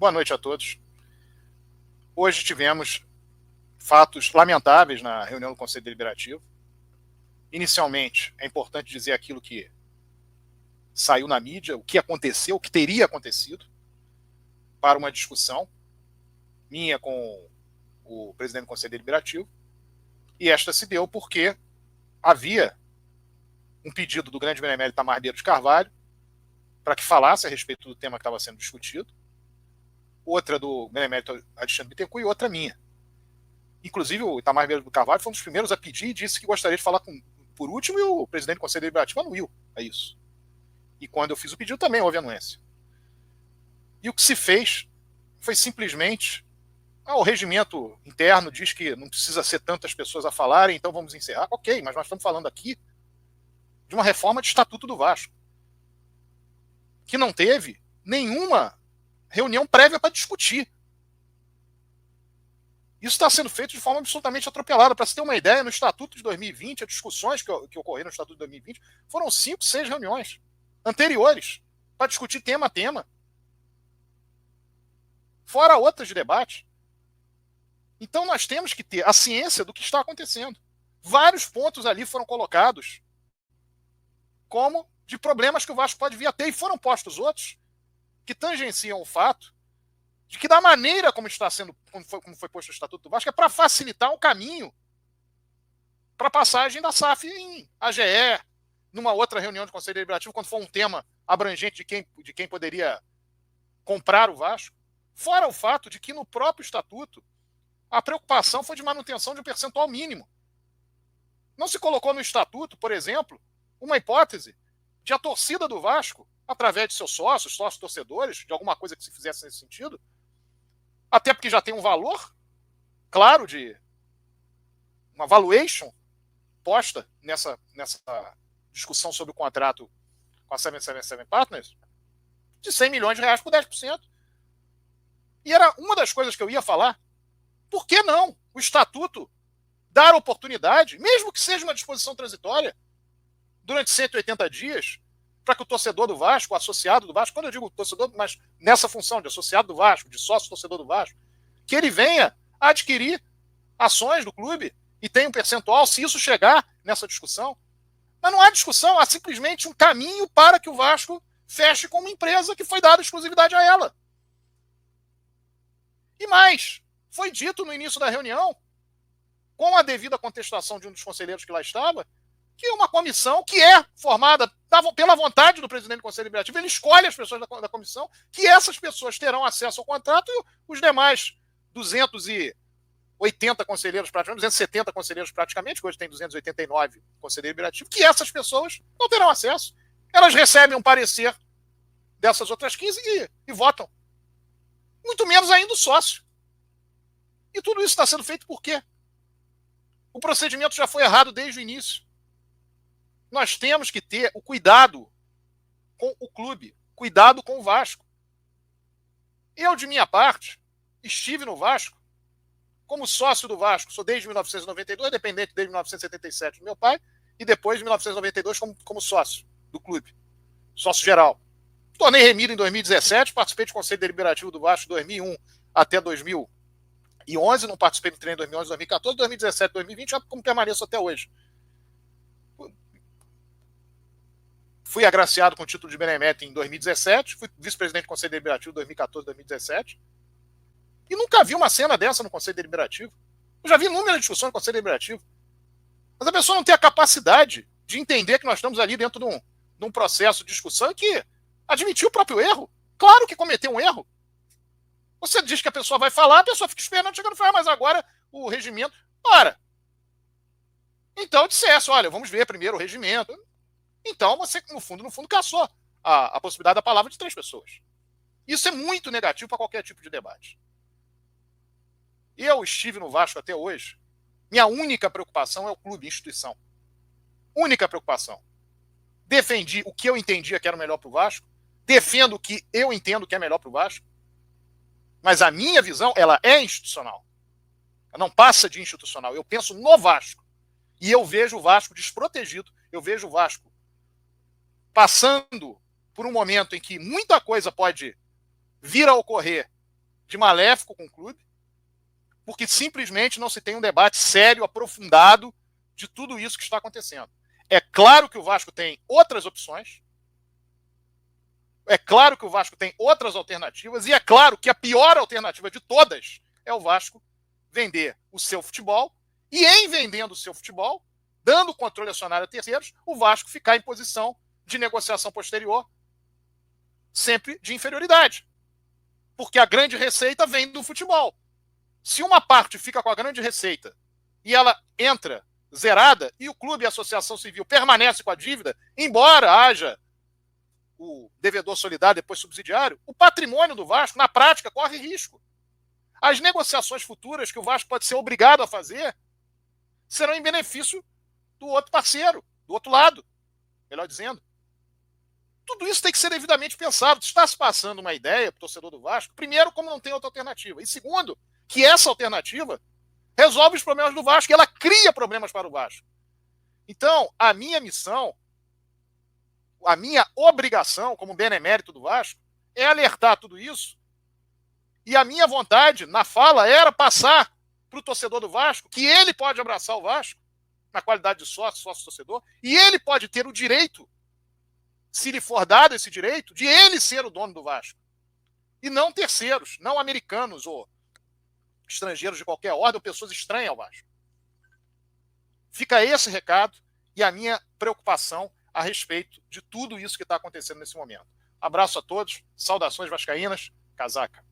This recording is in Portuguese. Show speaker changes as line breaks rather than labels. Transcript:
Boa noite a todos. Hoje tivemos fatos lamentáveis na reunião do Conselho Deliberativo. Inicialmente, é importante dizer aquilo que saiu na mídia, o que aconteceu, o que teria acontecido, para uma discussão minha com o presidente do Conselho Deliberativo. E esta se deu porque havia um pedido do grande benemérito Itamar Ribeiro de Carvalho para que falasse a respeito do tema que estava sendo discutido, outra do benemérito Alexandre Bittencourt e outra minha. Inclusive, o Itamar Ribeiro de Carvalho foi um dos primeiros a pedir e disse que gostaria de falar por último, e o presidente do Conselho Deliberativo anuiu a isso. E quando eu fiz o pedido também houve anuência. E o que se fez foi simplesmente o regimento interno diz que não precisa ser tantas pessoas a falarem, então vamos encerrar. Ok, mas nós estamos falando aqui de uma reforma de Estatuto do Vasco, que não teve nenhuma reunião prévia para discutir. Isso está sendo feito de forma absolutamente atropelada. Para se ter uma ideia, no Estatuto de 2020, as discussões que ocorreram no Estatuto de 2020 foram 5, 6 reuniões anteriores para discutir tema a tema. Fora outras de debate. Então nós temos que ter a ciência do que está acontecendo. Vários pontos ali foram colocados como de problemas que o Vasco pode vir a ter, e foram postos outros que tangenciam o fato de que da maneira como está sendo, como foi posto o Estatuto do Vasco, é para facilitar o caminho para a passagem da SAF em AGE, numa outra reunião de Conselho Deliberativo, quando for um tema abrangente de quem poderia comprar o Vasco. Fora o fato de que no próprio Estatuto a preocupação foi de manutenção de um percentual mínimo. Não se colocou no Estatuto, por exemplo, uma hipótese de a torcida do Vasco, através de seus sócios torcedores, de alguma coisa que se fizesse nesse sentido, até porque já tem um valor, claro, de uma valuation posta nessa discussão sobre o contrato com a 777 Partners, de 100 milhões de reais por 10%. E era uma das coisas que eu ia falar. Por que não o Estatuto dar oportunidade, mesmo que seja uma disposição transitória, durante 180 dias, para que o torcedor do Vasco, o associado do Vasco, quando eu digo torcedor, mas nessa função de associado do Vasco, de sócio torcedor do Vasco, que ele venha a adquirir ações do clube e tenha um percentual, se isso chegar nessa discussão. Mas não há discussão, há simplesmente um caminho para que o Vasco feche com uma empresa que foi dada exclusividade a ela. E mais, foi dito no início da reunião, com a devida contestação de um dos conselheiros que lá estava, que uma comissão que é formada pela vontade do presidente do Conselho Deliberativo, ele escolhe as pessoas da comissão, que essas pessoas terão acesso ao contrato e os demais 280 conselheiros, praticamente 270 conselheiros praticamente, que hoje tem 289 conselheiros deliberativos, que essas pessoas não terão acesso. Elas recebem um parecer dessas outras 15 e votam. Muito menos ainda o sócio. E tudo isso está sendo feito por quê? O procedimento já foi errado desde o início. Nós temos que ter o cuidado com o clube, cuidado com o Vasco. Eu, de minha parte, estive no Vasco como sócio do Vasco. Sou desde 1992, dependente desde 1977 do meu pai, e depois de 1992 como sócio do clube, sócio geral. Tornei remido em 2017, participei do Conselho Deliberativo do Vasco de 2001 até 2011, não participei do treino em 2011, 2014, 2017, 2020, já como permaneço até hoje. Fui agraciado com o título de benemérito em 2017, fui vice-presidente do Conselho Deliberativo em 2014, 2017, e nunca vi uma cena dessa no Conselho Deliberativo. Eu já vi inúmeras discussões no Conselho Deliberativo. Mas a pessoa não tem a capacidade de entender que nós estamos ali dentro de um processo de discussão e que admitiu o próprio erro. Claro que cometeu um erro. Você diz que a pessoa vai falar, a pessoa fica esperando, chegando e fala, mas agora o regimento... Ora, então dissesse, olha, vamos ver primeiro o regimento. Então você, no fundo, caçou a possibilidade da palavra de 3 pessoas. Isso é muito negativo para qualquer tipo de debate. Eu estive no Vasco até hoje. Minha única preocupação é o clube, instituição. Única preocupação. Defendi o que eu entendia que era o melhor para o Vasco. Defendo o que eu entendo que é melhor para o Vasco. Mas a minha visão, ela é institucional. Ela não passa de institucional. Eu penso no Vasco. E eu vejo o Vasco desprotegido. Eu vejo o Vasco passando por um momento em que muita coisa pode vir a ocorrer de maléfico com o clube, porque simplesmente não se tem um debate sério, aprofundado de tudo isso que está acontecendo. É claro que o Vasco tem outras opções, é claro que o Vasco tem outras alternativas, e é claro que a pior alternativa de todas é o Vasco vender o seu futebol, e em vendendo o seu futebol, dando controle acionário a terceiros, o Vasco ficar em posição de negociação posterior, sempre de inferioridade. Porque a grande receita vem do futebol. Se uma parte fica com a grande receita e ela entra zerada e o clube e a associação civil permanece com a dívida, embora haja o devedor solidário, depois subsidiário, o patrimônio do Vasco, na prática, corre risco. As negociações futuras que o Vasco pode ser obrigado a fazer serão em benefício do outro parceiro, do outro lado, melhor dizendo. Tudo isso tem que ser devidamente pensado. Está se passando uma ideia para o torcedor do Vasco, primeiro, como não tem outra alternativa, e segundo, que essa alternativa resolve os problemas do Vasco e ela cria problemas para o Vasco. Então, a minha missão, a minha obrigação como benemérito do Vasco é alertar tudo isso, e a minha vontade na fala era passar para o torcedor do Vasco que ele pode abraçar o Vasco na qualidade de sócio, sócio-torcedor, e ele pode ter o direito, se lhe for dado esse direito, de ele ser o dono do Vasco. E não terceiros, não americanos ou estrangeiros de qualquer ordem, ou pessoas estranhas ao Vasco. Fica esse recado e a minha preocupação a respeito de tudo isso que está acontecendo nesse momento. Abraço a todos, saudações vascaínas, casaca.